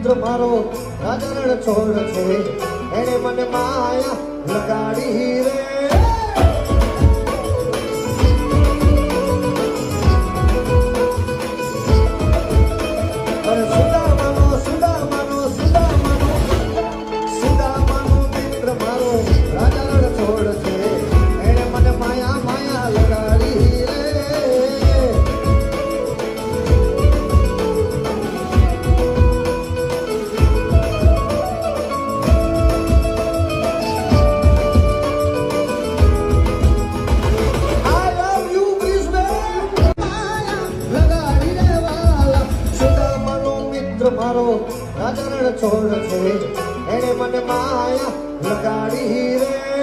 મિત્ર મારો રાજારણ છોડ છે એને મને માયા લગાડી રે મારો રાજારણ છોડ છે એને મને માયા લગાડી રે